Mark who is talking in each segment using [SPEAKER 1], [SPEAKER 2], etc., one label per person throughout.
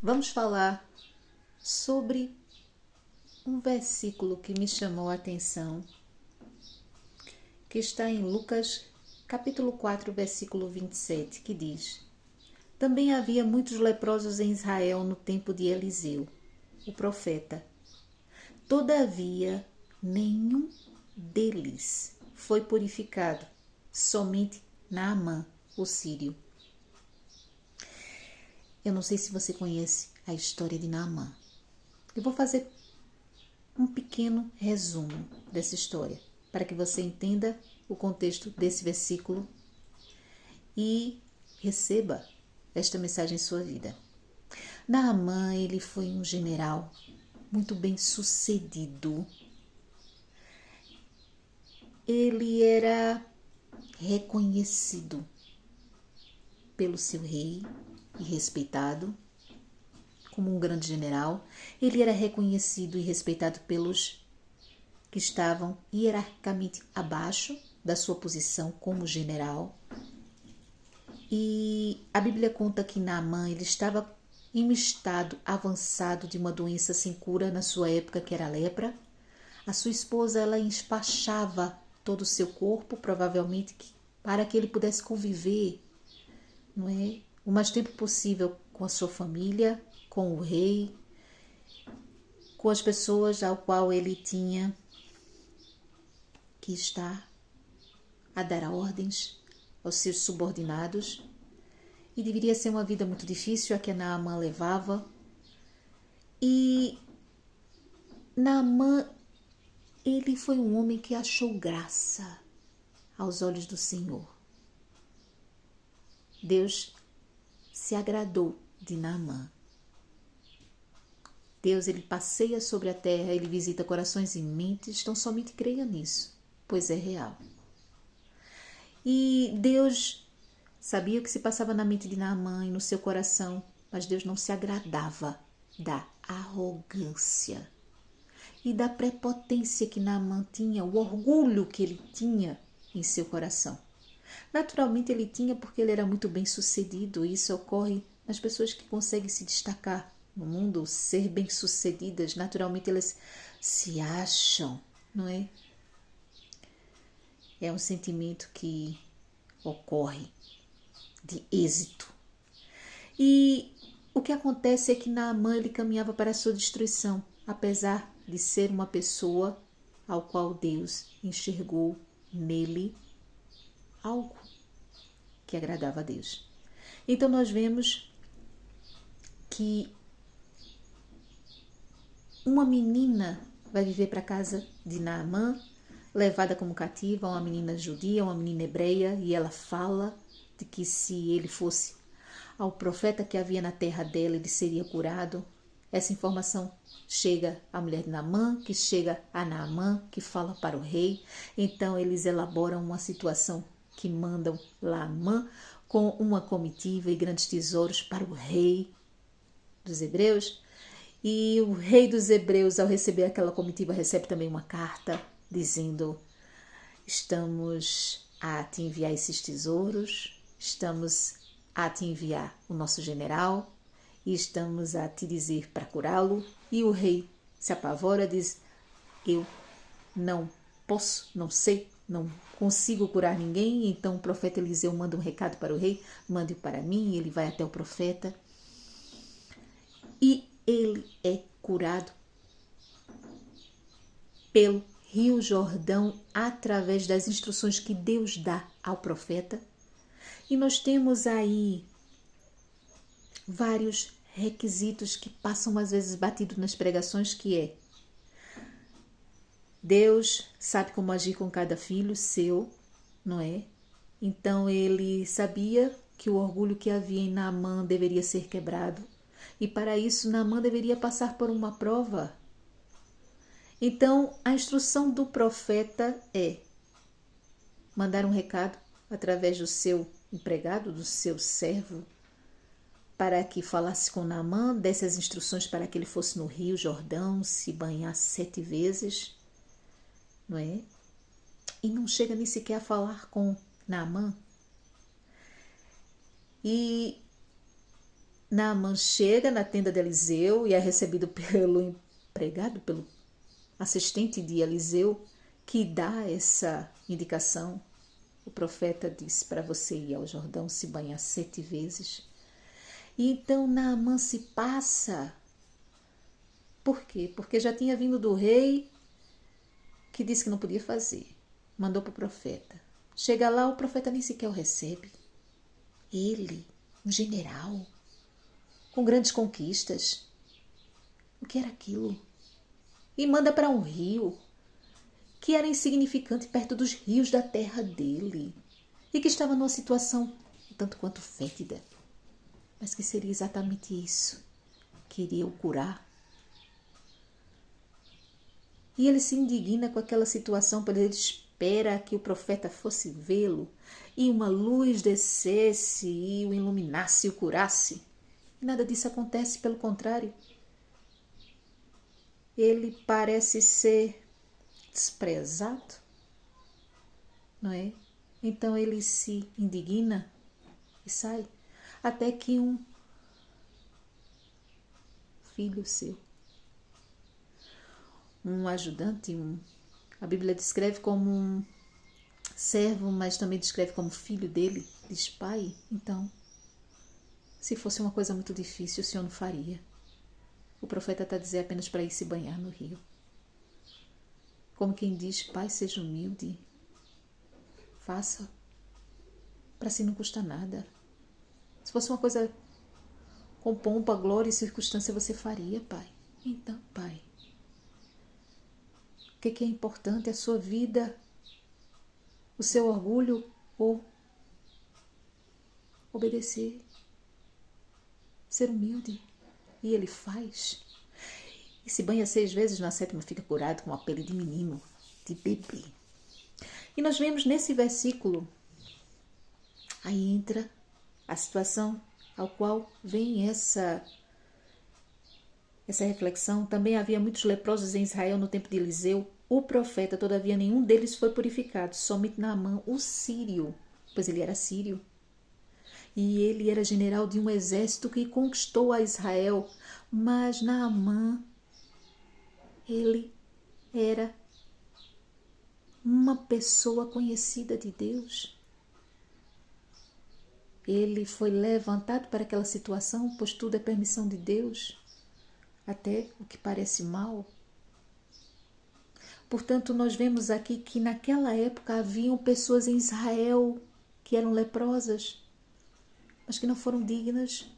[SPEAKER 1] Vamos falar sobre um versículo que me chamou a atenção, que está em Lucas, capítulo 4, versículo 27, que diz: Também havia muitos leprosos em Israel no tempo de Eliseu, o profeta. Todavia, nenhum deles foi purificado, somente Naamã, o sírio. Eu não sei se você conhece a história de Naamã. Eu vou fazer um pequeno resumo dessa história, para que você entenda o contexto desse versículo e receba esta mensagem em sua vida. Naamã, ele foi um general muito bem sucedido. Ele era reconhecido pelo seu rei e respeitado como um grande general. Ele era reconhecido e respeitado pelos que estavam hierarquicamente abaixo da sua posição como general. E a Bíblia conta que Naamã ele estava em um estado avançado de uma doença sem cura na sua época, que era a lepra. A sua esposa ela empachava todo o seu corpo, provavelmente para que ele pudesse conviver, não é, o mais tempo possível com a sua família, com o rei, com as pessoas ao qual ele tinha que estar a dar ordens aos seus subordinados. E deveria ser uma vida muito difícil a que Naamã levava. E Naamã, ele foi um homem que achou graça aos olhos do Senhor. Deus se agradou de Naamã. Deus, ele passeia sobre a terra, ele visita corações e mentes, então somente creia nisso, pois é real. E Deus sabia o que se passava na mente de Naamã e no seu coração, mas Deus não se agradava da arrogância e da prepotência que Naamã tinha, o orgulho que ele tinha em seu coração. Naturalmente ele tinha porque ele era muito bem sucedido, e isso ocorre nas pessoas que conseguem se destacar no mundo, ser bem sucedidas. Naturalmente elas se acham, não é? É um sentimento que ocorre de êxito. E o que acontece é que Naamã ele caminhava para a sua destruição, apesar de ser uma pessoa ao qual Deus enxergou nele algo que agradava a Deus. Então nós vemos que uma menina vai viver para a casa de Naamã, levada como cativa, uma menina judia, uma menina hebreia, e ela fala de que se ele fosse ao profeta que havia na terra dela, ele seria curado. Essa informação chega à mulher de Naamã, que chega a Naamã, que fala para o rei. Então eles elaboram uma situação que mandam Naamã com uma comitiva e grandes tesouros para o rei dos hebreus. E o rei dos hebreus, ao receber aquela comitiva, recebe também uma carta dizendo: estamos a te enviar esses tesouros, estamos a te enviar o nosso general e estamos a te dizer para curá-lo. E o rei se apavora, diz: eu não posso, não sei, não consigo curar ninguém. Então o profeta Eliseu manda um recado para o rei: mande-o para mim. Ele vai até o profeta e ele é curado pelo Rio Jordão através das instruções que Deus dá ao profeta. E nós temos aí vários requisitos que passam às vezes batido nas pregações, que é: Deus sabe como agir com cada filho seu, não é? Então ele sabia que o orgulho que havia em Naamã deveria ser quebrado. E para isso Naamã deveria passar por uma prova. Então a instrução do profeta é mandar um recado através do seu empregado, do seu servo, para que falasse com Naamã, desse as instruções para que ele fosse no Rio Jordão, se banhar 7 vezes, não é? E não chega nem sequer a falar com Naamã. E Naamã chega na tenda de Eliseu e é recebido pelo empregado, pelo assistente de Eliseu, que dá essa indicação. O profeta disse para você ir ao Jordão se banhar 7 vezes. E então Naamã se passa. Por quê? Porque já tinha vindo do rei que disse que não podia fazer. Mandou para o profeta. Chega lá, o profeta nem sequer o recebe. Ele, um general, com grandes conquistas. O que era aquilo? E manda para um rio que era insignificante perto dos rios da terra dele e que estava numa situação tanto quanto fétida, mas que seria exatamente isso que iria o curar. E ele se indigna com aquela situação, pois ele espera que o profeta fosse vê-lo e uma luz descesse e o iluminasse e o curasse. E nada disso acontece, pelo contrário. Ele parece ser desprezado, não é? Então ele se indigna e sai, até que um filho seu, um ajudante, a Bíblia descreve como um servo, mas também descreve como filho dele, diz: pai, então, se fosse uma coisa muito difícil, o senhor não faria. O profeta está a dizer apenas para ir se banhar no rio. Como quem diz: pai, seja humilde, faça, para si não custa nada. Se fosse uma coisa com pompa, glória e circunstância, você faria, pai. Então, pai, o que é importante? A sua vida, o seu orgulho ou obedecer, ser humilde? E ele faz. E se banha 6 vezes, na 7ª fica curado, com a pele de menino, de bebê. E nós vemos nesse versículo, aí entra a situação ao qual vem essa reflexão. Também havia muitos leprosos em Israel no tempo de Eliseu, o profeta, todavia nenhum deles foi purificado, somente Naamã, o sírio, pois ele era sírio. E ele era general de um exército que conquistou a Israel, mas Naamã, ele era uma pessoa conhecida de Deus. Ele foi levantado para aquela situação, pois tudo é permissão de Deus, até o que parece mal. Portanto, nós vemos aqui que naquela época haviam pessoas em Israel que eram leprosas, mas que não foram dignas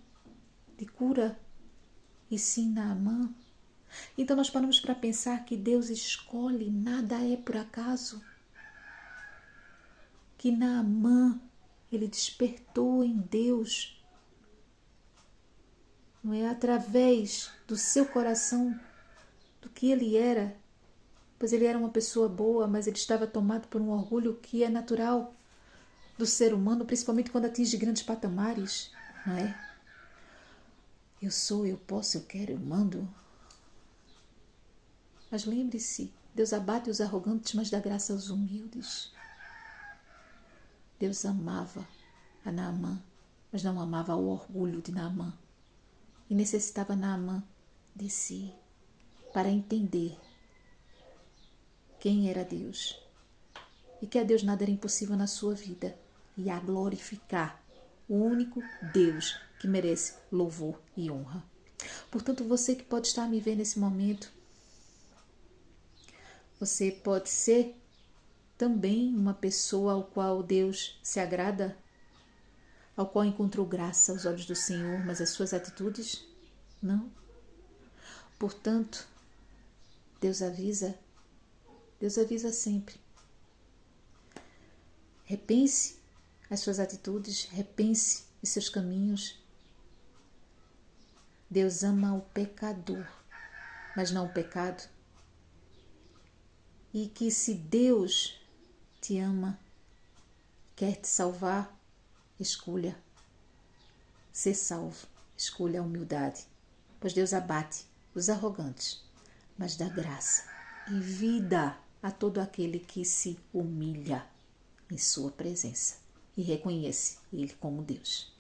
[SPEAKER 1] de cura, e sim Naamã. Então nós paramos para pensar que Deus escolhe, nada é por acaso. Que Naamã, ele despertou em Deus, não é, através do seu coração, do que ele era, pois ele era uma pessoa boa, mas ele estava tomado por um orgulho que é natural do ser humano, principalmente quando atinge grandes patamares, não é? Eu sou, eu posso, eu quero, eu mando. Mas lembre-se, Deus abate os arrogantes, mas dá graça aos humildes. Deus amava a Naamã, mas não amava o orgulho de Naamã. E necessitava Naamã de si para entender quem era Deus. E que a Deus nada era impossível na sua vida. E a glorificar o único Deus que merece louvor e honra. Portanto, você que pode estar a me ver nesse momento, você pode ser também uma pessoa ao qual Deus se agrada, ao qual encontrou graça aos olhos do Senhor, mas as suas atitudes, não. Portanto, Deus avisa sempre. Repense as suas atitudes, repense os seus caminhos. Deus ama o pecador, mas não o pecado. E que se Deus te ama, quer te salvar, escolha ser salvo, escolha a humildade, pois Deus abate os arrogantes, mas dá graça e vida a todo aquele que se humilha em sua presença e reconhece Ele como Deus.